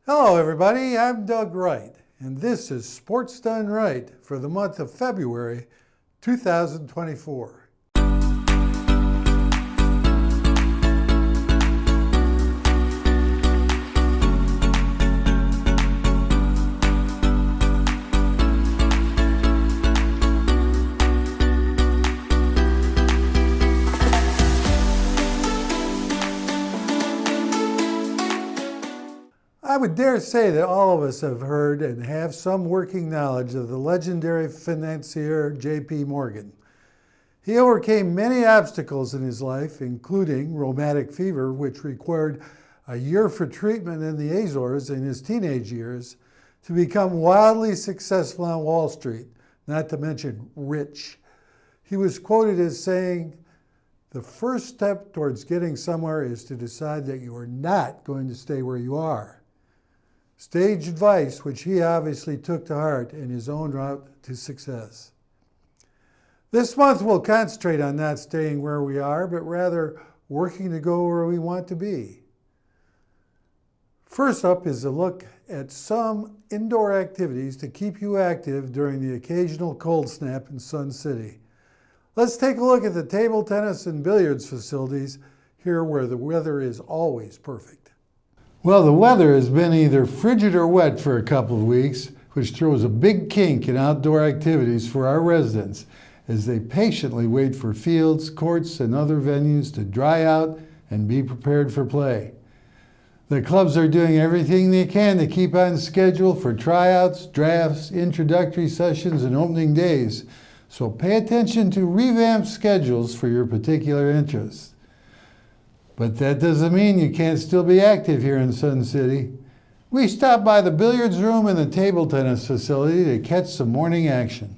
Hello everybody, I'm Doug Wright, and this is Sports Done Right for the month of February 2024. I would dare say that all of us have heard and have some working knowledge of the legendary financier J.P. Morgan. He overcame many obstacles in his life, including rheumatic fever, which required a year for treatment in the Azores in his teenage years, to become wildly successful on Wall Street, not to mention rich. He was quoted as saying, "The first step towards getting somewhere is to decide that you are not going to stay where you are." Sage advice, which he obviously took to heart in his own route to success. This month we'll concentrate on not staying where we are, but rather working to go where we want to be. First up is a look at some indoor activities to keep you active during the occasional cold snap in Sun City. Let's take a look at the table tennis and billiards facilities here where the weather is always perfect. Well, the weather has been either frigid or wet for a couple of weeks, which throws a big kink in outdoor activities for our residents as they patiently wait for fields, courts, and other venues to dry out and be prepared for play. The clubs are doing everything they can to keep on schedule for tryouts, drafts, introductory sessions, and opening days, so pay attention to revamped schedules for your particular interests. But that doesn't mean you can't still be active here in Sun City. We stopped by the billiards room and the table tennis facility to catch some morning action.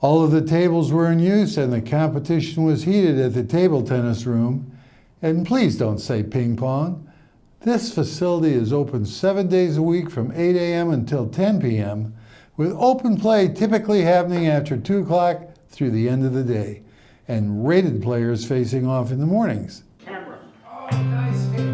All of the tables were in use and the competition was heated at the table tennis room. And please don't say ping pong. This facility is open 7 days a week from 8 a.m. until 10 p.m., with open play typically happening after 2 o'clock through the end of the day, and rated players facing off in the mornings. Camera. Oh, nice hit.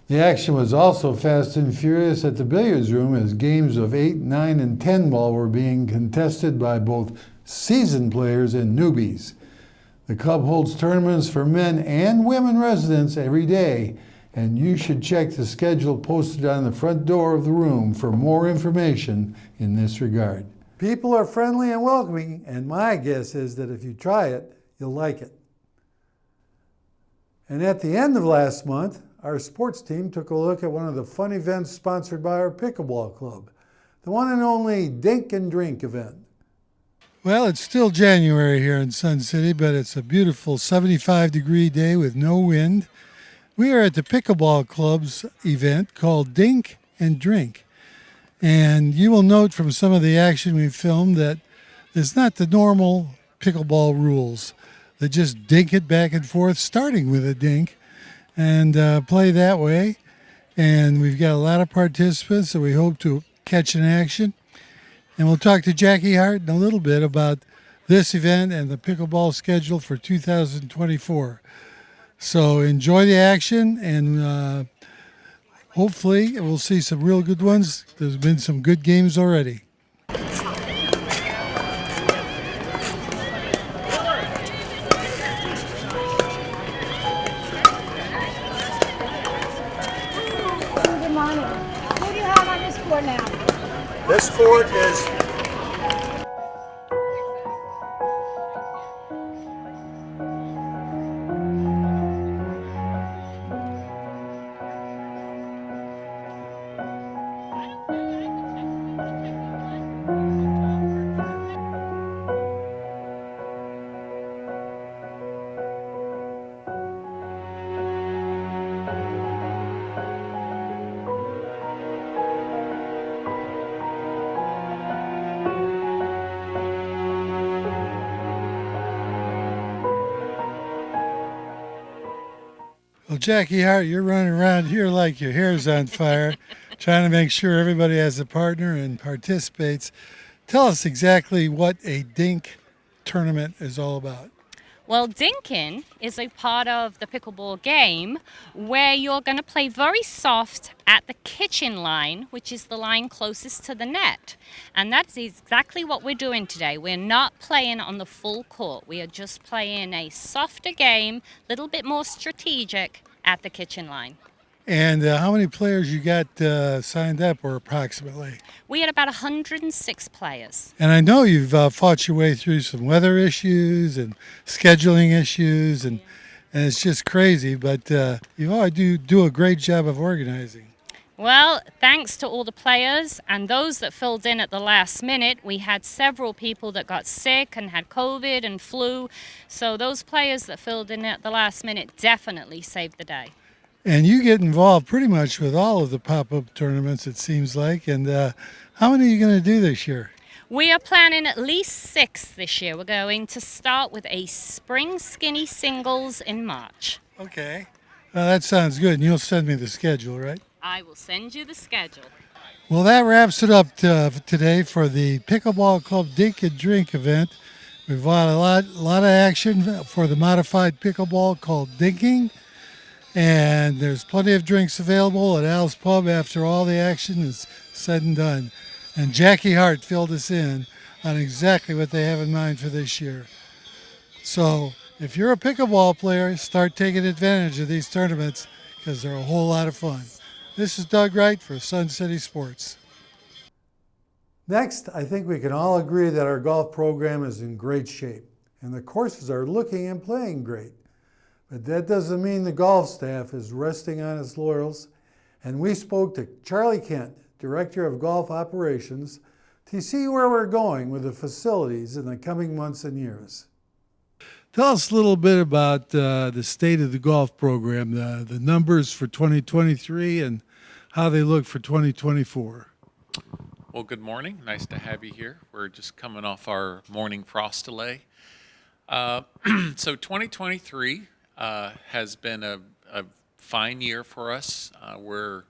The action was also fast and furious at the billiards room as games of 8, 9, and 10 ball were being contested by both seasoned players and newbies. The club holds tournaments for men and women residents every day, and you should check the schedule posted on the front door of the room for more information in this regard. People are friendly and welcoming, and my guess is that if you try it, you'll like it. And at the end of last month, our sports team took a look at one of the fun events sponsored by our Pickleball Club, the one and only DInk and Drink event. Well, it's still January here in Sun City, but it's a beautiful 75-degree day with no wind. We are at the Pickleball Club's event called DInk and Drink. And you will note from some of the action we filmed that it's not the normal pickleball rules. They just dink it back and forth, starting with a dink, and play that way. And we've got a lot of participants that we hope to catch in action. And we'll talk to Jackie Hart in a little bit about this event and the pickleball schedule for 2024. So enjoy the action, and hopefully we'll see some real good ones. There's been some good games already. for now? This court is Well, Jackie Hart, you're running around here like your hair's on fire, trying to make sure everybody has a partner and participates. Tell us exactly what a DInk tournament is all about. Well, dinking is a part of the pickleball game where you're going to play very soft at the kitchen line, which is the line closest to the net. And that's exactly what we're doing today. We're not playing on the full court. We are just playing a softer game, a little bit more strategic at the kitchen line. And how many players you got signed up, or approximately? We had about 106 players. And I know you've fought your way through some weather issues and scheduling issues, and it's just crazy, but you all do a great job of organizing. Well, thanks to all the players and those that filled in at the last minute. We had several people that got sick and had COVID and flu. So those players that filled in at the last minute definitely saved the day. And you get involved pretty much with all of the pop-up tournaments, it seems like. And how many are you going to do this year? We are planning at least 6 this year. We're going to start with a spring skinny singles in March. Okay. That sounds good. And you'll send me the schedule, right? I will send you the schedule. Well, that wraps it up today for the Pickleball Club DInk and Drink event. We've got a lot of action for the modified pickleball called dinking. And there's plenty of drinks available at Al's Pub after all the action is said and done. And Jackie Hart filled us in on exactly what they have in mind for this year. So if you're a pickleball player, start taking advantage of these tournaments because they're a whole lot of fun. This is Doug Wright for Sun City Sports. Next, I think we can all agree that our golf program is in great shape and the courses are looking and playing great. But that doesn't mean the golf staff is resting on its laurels. And we spoke to Charlie Kent, Director of Golf Operations, to see where we're going with the facilities in the coming months and years. Tell us a little bit about the state of the golf program, the numbers for 2023 and how they look for 2024. Well, good morning. Nice to have you here. We're just coming off our morning frost delay. So 2023 has been a fine year for us. We're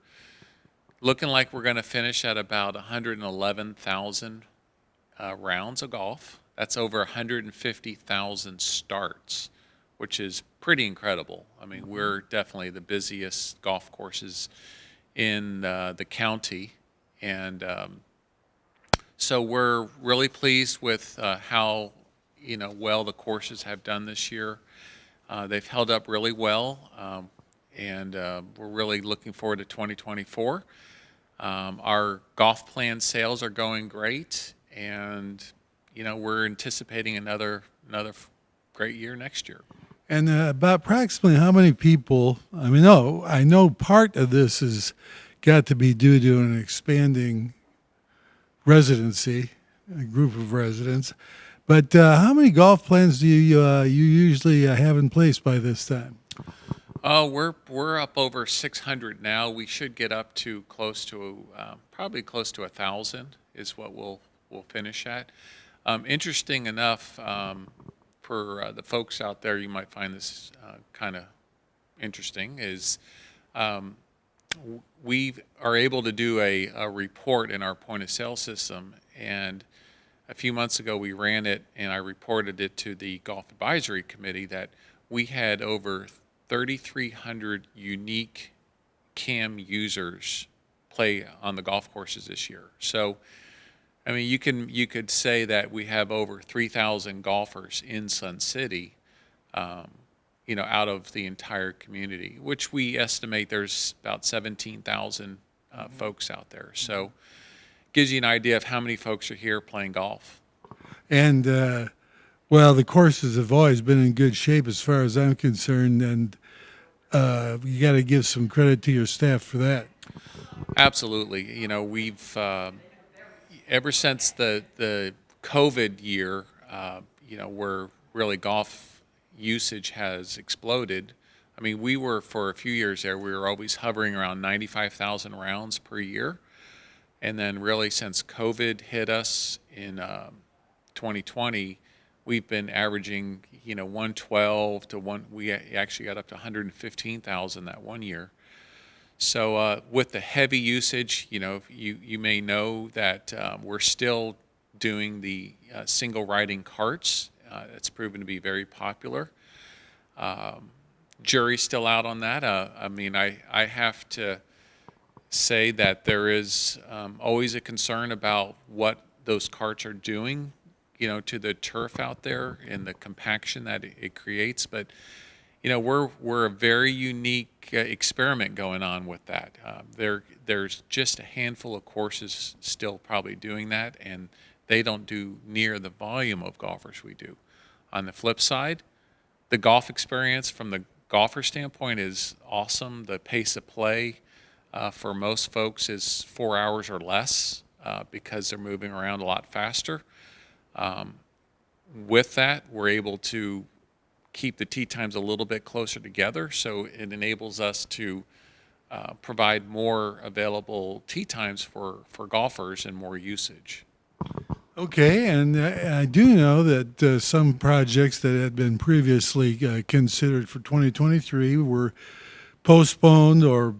looking like we're going to finish at about 111,000 rounds of golf. That's over 150,000 starts, which is pretty incredible. I mean, we're definitely the busiest golf courses in the county, and so we're really pleased with how well the courses have done this year. They've held up really well, and we're really looking forward to 2024. Our golf plan sales are going great, and we're anticipating another great year next year. And about approximately how many people, I know part of this has got to be due to an expanding residency, a group of residents, but how many golf plans do you usually have in place by this time? We're up over 600 now. We should get up to probably close to 1,000 is what we'll finish at. Interesting enough, for the folks out there, you might find this kind of interesting, is we are able to do a report in our point of sale system, and a few months ago we ran it and I reported it to the Golf Advisory Committee that we had over 3,300 unique CAM users play on the golf courses this year. So I mean, you could say that we have over 3,000 golfers in Sun City, out of the entire community, which we estimate there's about 17,000 folks out there. So gives you an idea of how many folks are here playing golf. And, well, the courses have always been in good shape as far as I'm concerned, and you got to give some credit to your staff for that. Absolutely. You know, we've ever since the COVID year, you know, where really golf usage has exploded. I mean, we were, for a few years there, we were always hovering around 95,000 rounds per year. And then really since COVID hit us in 2020, we've been averaging, you know, 112 to one. We actually got up to 115,000 that one year. So with the heavy usage, you know, you may know that we're still doing the single riding carts. It's proven to be very popular. Jury's still out on that. I mean, I have to say that there is always a concern about what those carts are doing, you know, to the turf out there and the compaction that it creates. But you know, we're a very unique experiment going on with that. There's just a handful of courses still probably doing that, and they don't do near the volume of golfers we do. On the flip side, the golf experience from the golfer standpoint is awesome. The pace of play for most folks is 4 hours or less because they're moving around a lot faster. With that, we're able to keep the tee times a little bit closer together, so it enables us to provide more available tee times for golfers and more usage. Okay, and I do know that some projects that had been previously considered for 2023 were postponed or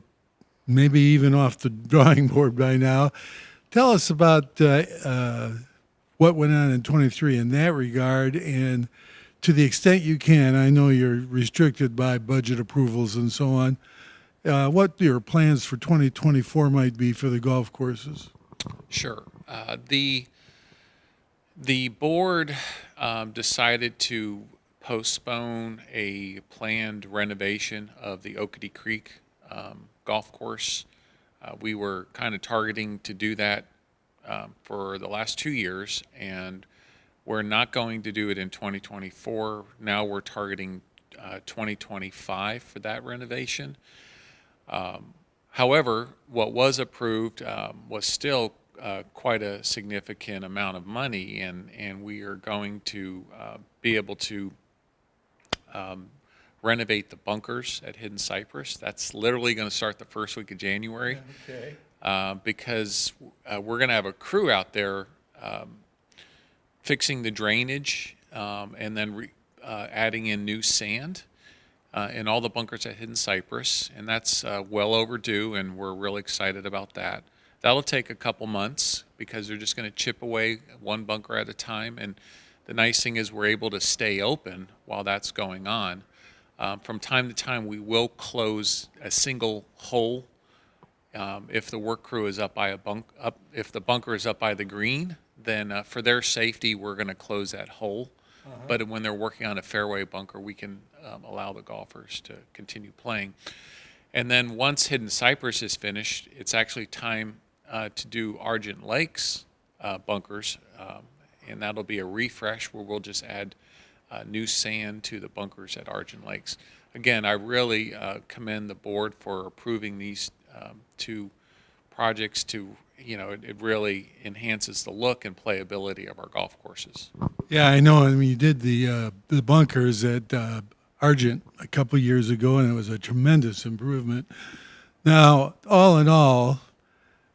maybe even off the drawing board by now. Tell us about what went on in 23 in that regard, and to the extent you can, I know you're restricted by budget approvals and so on, what your plans for 2024 might be for the golf courses. Sure. The board decided to postpone a planned renovation of the Oakity Creek golf course. We were kind of targeting to do that for the last 2 years, and we're not going to do it in 2024. Now we're targeting 2025 for that renovation. However, what was approved was still quite a significant amount of money, and we are going to be able to renovate the bunkers at Hidden Cypress. That's literally going to start the first week of January. Okay. Because we're going to have a crew out there fixing the drainage and then adding in new sand in all the bunkers at Hidden Cypress, and that's well overdue, and we're really excited about that. That'll take a couple months because they're just going to chip away one bunker at a time, and the nice thing is we're able to stay open while that's going on. From time to time, we will close a single hole if the work crew is up by if the bunker is up by the green, then for their safety, we're going to close that hole. But when they're working on a fairway bunker, we can allow the golfers to continue playing. And then once Hidden Cypress is finished, it's actually time to do Argent Lakes bunkers, and that'll be a refresh where we'll just add new sand to the bunkers at Argent Lakes. Again, I really commend the board for approving these two projects. It really enhances the look and playability of our golf courses. Yeah, I know. I mean, you did the bunkers at Argent a couple years ago, and it was a tremendous improvement. Now, all in all,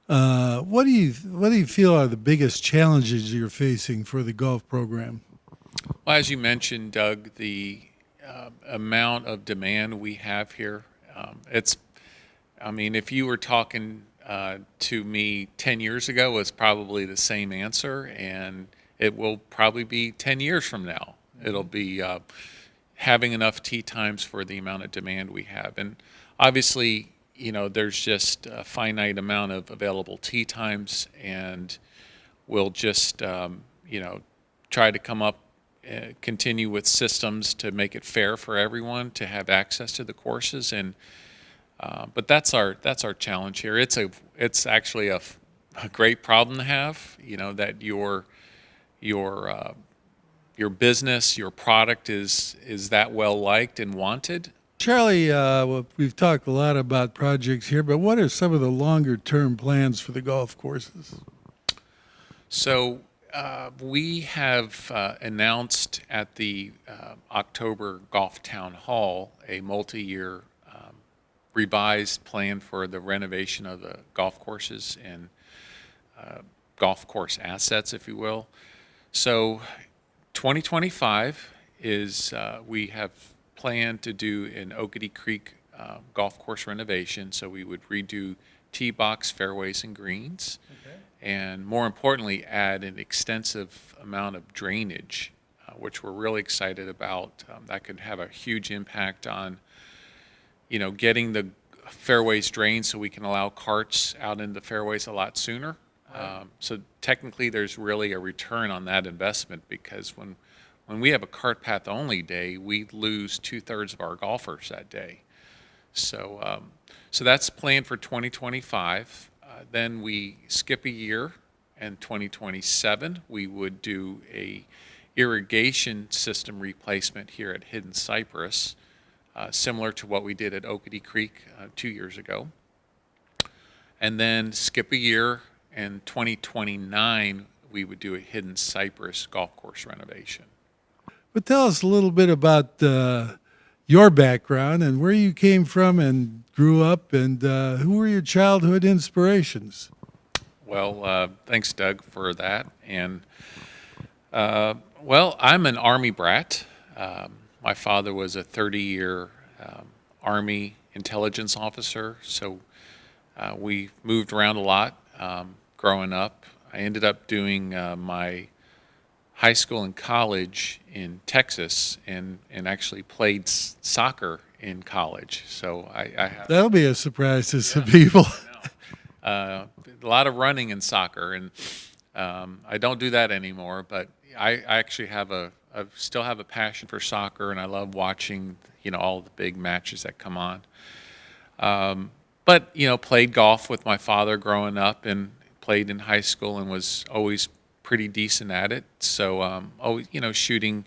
what do you feel are the biggest challenges you're facing for the golf program? Well, as you mentioned, Doug, the amount of demand we have here, if you were talking to me 10 years ago, it's probably the same answer, and it will probably be 10 years from now. It'll be having enough tee times for the amount of demand we have. And obviously, there's just a finite amount of available tee times, and we'll just, try to come up, continue with systems to make it fair for everyone to have access to the courses. And but that's our challenge here. It's actually a a great problem to have. You know that your your business, your product is that well liked and wanted. Charlie, well, we've talked a lot about projects here, but what are some of the longer term plans for the golf courses? So we have announced at the October Golf Town Hall a multi-year revised plan for the renovation of the golf courses and golf course assets, if you will. So 2025 is we have planned to do an Oakety Creek golf course renovation. So we would redo tee box, fairways, and greens. And more importantly, add an extensive amount of drainage, which we're really excited about. That could have a huge impact on, you know, getting the fairways drained so we can allow carts out into the fairways a lot sooner. So technically, there's really a return on that investment, because when we have a cart path only day, we lose 2/3 of our golfers that day. So so that's planned for 2025. Then we skip a year, and 2027 we would do a irrigation system replacement here at Hidden Cypress, similar to what we did at Oakety Creek 2 years ago. And then skip a year, and 2029 we would do a Hidden Cypress golf course renovation. But tell us a little bit about your background and where you came from and grew up, and who were your childhood inspirations? Well, thanks, Doug, for that. And well, I'm an Army brat. My father was a 30-year Army intelligence officer, so we moved around a lot growing up. I ended up doing my high school and college in Texas, and actually played soccer in college. So I have That'll be a surprise to some people. a lot of running in soccer, and I don't do that anymore. But I actually I still have a passion for soccer, and I love watching, you know, all the big matches that come on. But you know, played golf with my father growing up, and played in high school, and was always pretty decent at it. So always, you know, shooting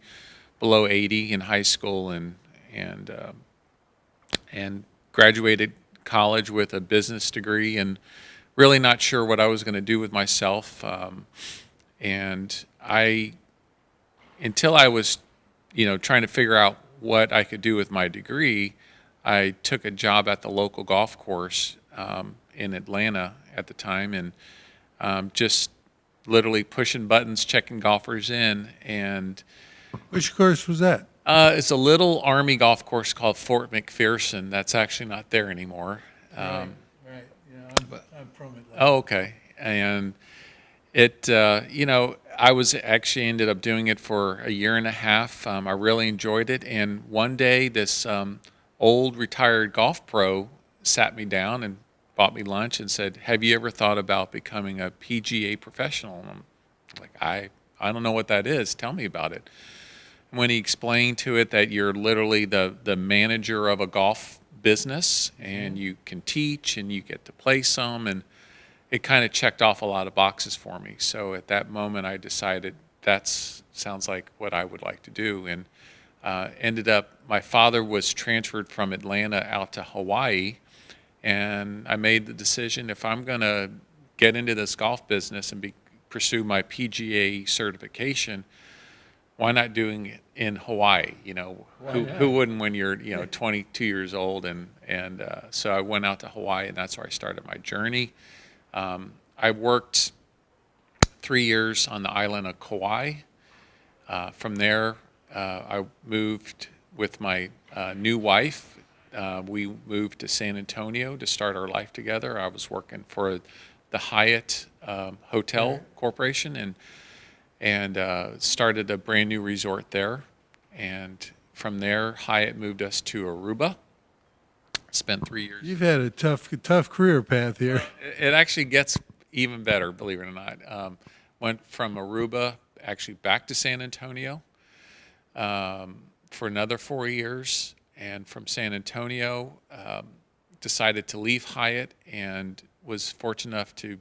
below 80 in high school, and graduated college with a business degree, and really not sure what I was going to do with myself. And until I was, you know, trying to figure out what I could do with my degree, I took a job at the local golf course in Atlanta at the time, and just literally pushing buttons, checking golfers in. And Which course was that? it's a little Army golf course called Fort McPherson. That's actually not there anymore. Right. Yeah, I'm from Atlanta. Oh, okay. And it, you know, I was actually ended up doing it for a year and a half. I really enjoyed it. And one day, this old retired golf pro sat me down and bought me lunch and said, "Have you ever thought about becoming a PGA professional?" And I'm like, I don't know what that is. Tell me about it. And when he explained to it that you're literally the manager of a golf business, and you can teach, and you get to play some, and it kind of checked off a lot of boxes for me. So at that moment, I decided that sounds like what I would like to do. And ended up, my father was transferred from Atlanta out to Hawaii, and I made the decision, if I'm going to get into this golf business and pursue my PGA certification, why not doing it in Hawaii? You know, who wouldn't when you're, you know, 22 years old? And so I went out to Hawaii, and that's where I started my journey. I worked 3 years on the island of Kauai. From there, I moved with my new wife. We moved to San Antonio to start our life together. I was working for the Hyatt Hotel Corporation, and started a brand new resort there. And from there, Hyatt moved us to Aruba. Spent 3 years. You've had a tough career path here. It actually gets even better, believe it or not. Went from Aruba actually back to San Antonio for another 4 years. And from San Antonio, decided to leave Hyatt, and was fortunate enough to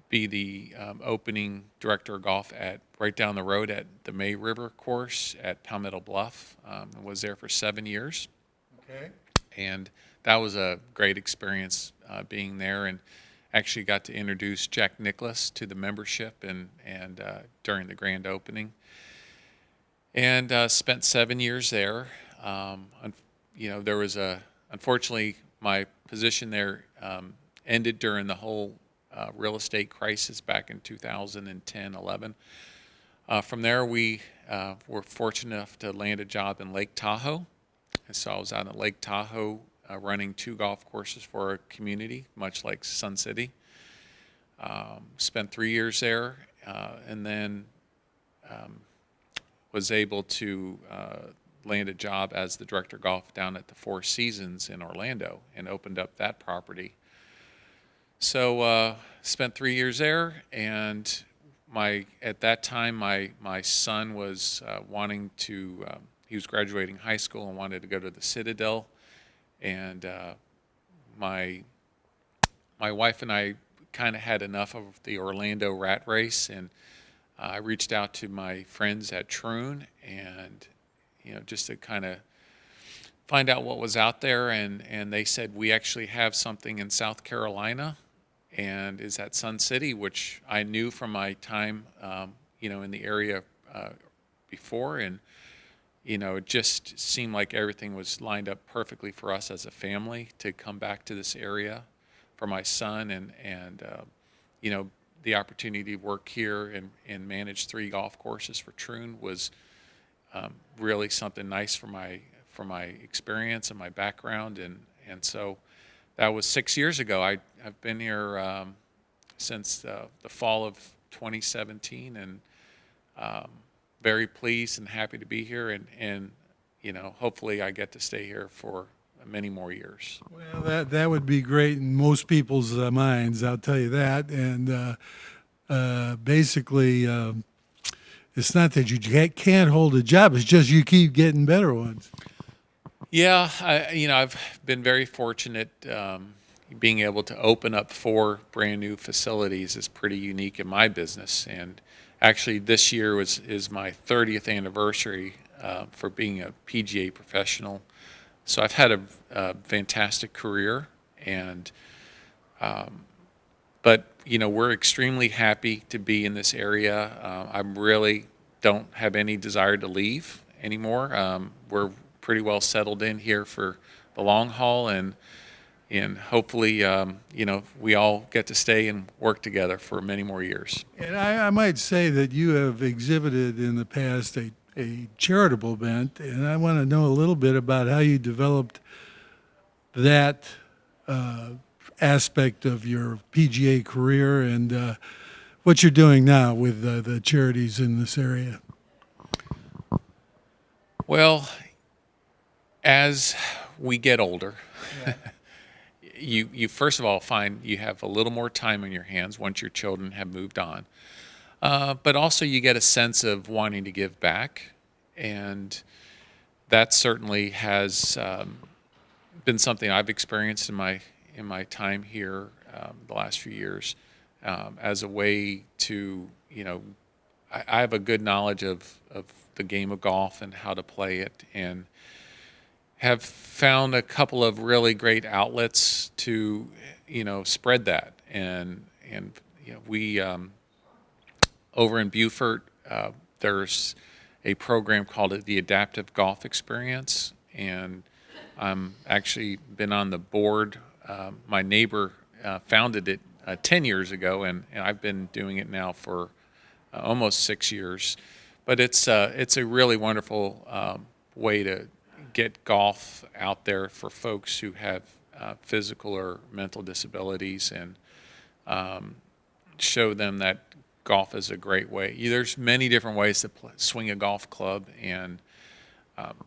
be the opening director of golf at right down the road at the May River course at Palmetto Bluff. I was there for 7 years. Okay. And that was a great experience being there, and actually got to introduce Jack Nicklaus to the membership and during the grand opening. And spent 7 years there. There was unfortunately, my position there ended during the whole real estate crisis back in 2010, 11. From there, we were fortunate enough to land a job in Lake Tahoe. And so I was out at Lake Tahoe running 2 golf courses for a community, much like Sun City. Spent 3 years there, and then was able to land a job as the director of golf down at the Four Seasons in Orlando and opened up that property. So spent 3 years there, and at that time my son was wanting to. He was graduating high school and wanted to go to the Citadel, and my wife and I kind of had enough of the Orlando rat race, and I reached out to my friends at Troon, and just to kind of find out what was out there, and they said we actually have something in South Carolina, and is at Sun City, which I knew from my time in the area before, and it just seemed like everything was lined up perfectly for us as a family to come back to this area for my son, and the opportunity to work here and manage 3 golf courses for Troon was really something nice for my experience and my background, and so that was 6 years ago. I've been here since the fall of 2017, and very pleased and happy to be here, and hopefully I get to stay here for many more years. Well, that would be great in most people's minds, I'll tell you that. And basically, it's not that you can't hold a job; it's just you keep getting better ones. Yeah, I've been very fortunate. Being able to open up 4 brand new facilities is pretty unique in my business, and actually this year is my 30th anniversary for being a PGA professional. So I've had a fantastic career, and but we're extremely happy to be in this area. I really don't have any desire to leave anymore. We're pretty well settled in here for the long haul, and hopefully we all get to stay and work together for many more years. And I might say that you have exhibited in the past a charitable bent, and I want to know a little bit about how you developed that aspect of your PGA career and what you're doing now with the charities in this area. Well, as we get older, you first of all find you have a little more time on your hands once your children have moved on. But also you get a sense of wanting to give back, and that certainly has been something I've experienced in my time here the last few years as a way to, I have a good knowledge of the game of golf and how to play it, and have found a couple of really great outlets to, spread that. And we over in Beaufort, there's a program called the Adaptive Golf Experience, and I'm actually been on the board. My neighbor founded it 10 years ago, and I've been doing it now for almost 6 years. But it's a really wonderful way to get golf out there for folks who have physical or mental disabilities, and show them that golf is a great way. There's many different ways to swing a golf club, and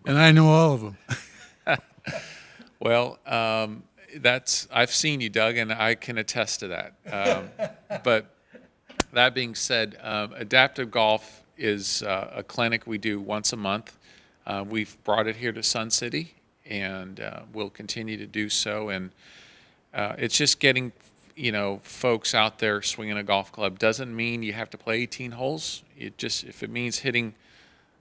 I know all of them. well, I've seen you, Doug, and I can attest to that. But that being said, adaptive golf is a clinic we do once a month. We've brought it here to Sun City, and we'll continue to do so. And it's just getting folks out there swinging a golf club doesn't mean you have to play 18 holes. If it means hitting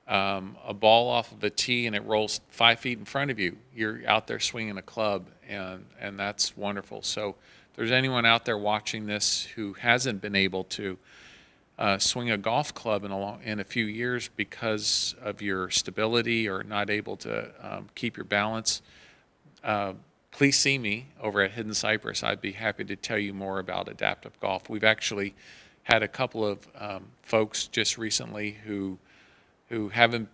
a ball off of a tee and it rolls 5 feet in front of you, you're out there swinging a club, and that's wonderful. So if there's anyone out there watching this who hasn't been able to swing a golf club in a few years because of your stability or not able to keep your balance, please see me over at Hidden Cypress. I'd be happy to tell you more about adaptive golf. We've actually had a couple of folks just recently who haven't,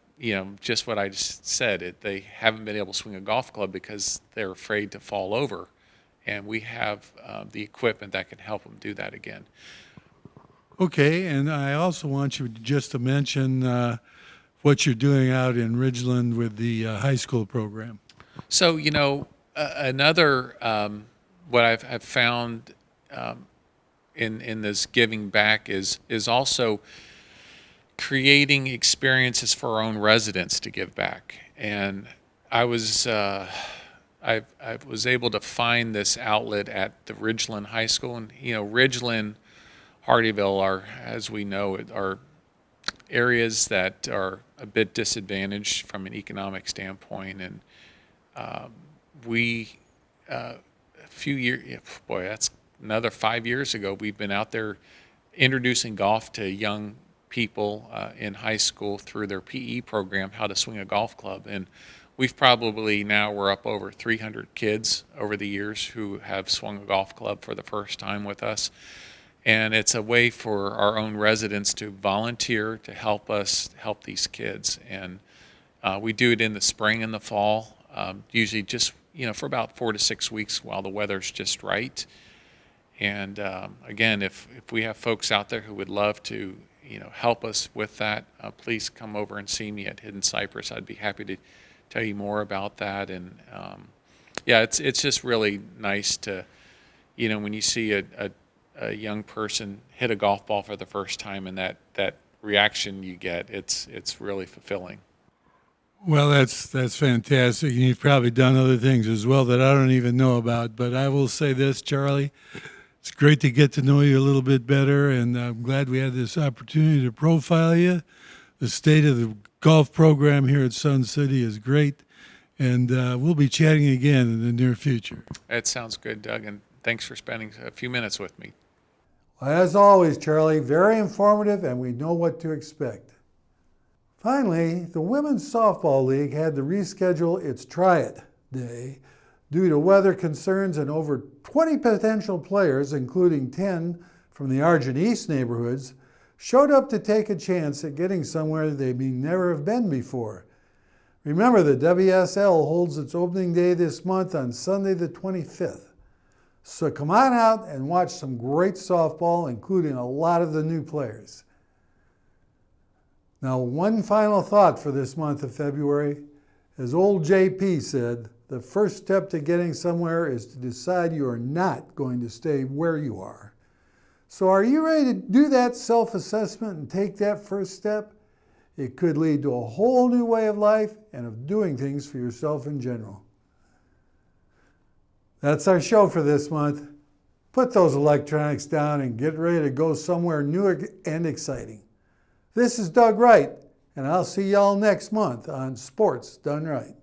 just what I just said, they haven't been able to swing a golf club because they're afraid to fall over. And we have the equipment that can help them do that again. Okay, and I also want you just to mention what you're doing out in Ridgeland with the high school program. So, another, what I've found in this giving back is also creating experiences for our own residents to give back. And I was able to find this outlet at the Ridgeland High School. And, Ridgeland, Hardyville are, as we know, are areas that are a bit disadvantaged from an economic standpoint. And a few years, boy, that's another 5 years ago, we've been out there introducing golf to young people in high school through their PE program, how to swing a golf club. And we're up over 300 kids over the years who have swung a golf club for the first time with us. And it's a way for our own residents to volunteer to help us help these kids. And we do it in the spring and the fall, usually just, for about 4 to 6 weeks while the weather's just right. And again, if we have folks out there who would love to, help us with that, please come over and see me at Hidden Cypress. I'd be happy to tell you more about that. And it's just really nice to, when you see a young person hit a golf ball for the first time and that reaction you get, it's really fulfilling. Well, that's fantastic. And you've probably done other things as well that I don't even know about. But I will say this, Charlie, it's great to get to know you a little bit better, and I'm glad we had this opportunity to profile you. The state of the golf program here at Sun City is great, and we'll be chatting again in the near future. That sounds good, Doug, and thanks for spending a few minutes with me. As always, Charlie, very informative, and we know what to expect. Finally, the Women's Softball League had to reschedule its Try It Day due to weather concerns, and over 20 potential players, including 10 from the Argent East neighborhoods, showed up to take a chance at getting somewhere they may never have been before. Remember, the WSL holds its opening day this month on Sunday the 25th. So come on out and watch some great softball, including a lot of the new players. Now, one final thought for this month of February. As old JP said, the first step to getting somewhere is to decide you are not going to stay where you are. So are you ready to do that self-assessment and take that first step? It could lead to a whole new way of life and of doing things for yourself in general. That's our show for this month. Put those electronics down and get ready to go somewhere new and exciting. This is Doug Wright, and I'll see y'all next month on Sports Done Right.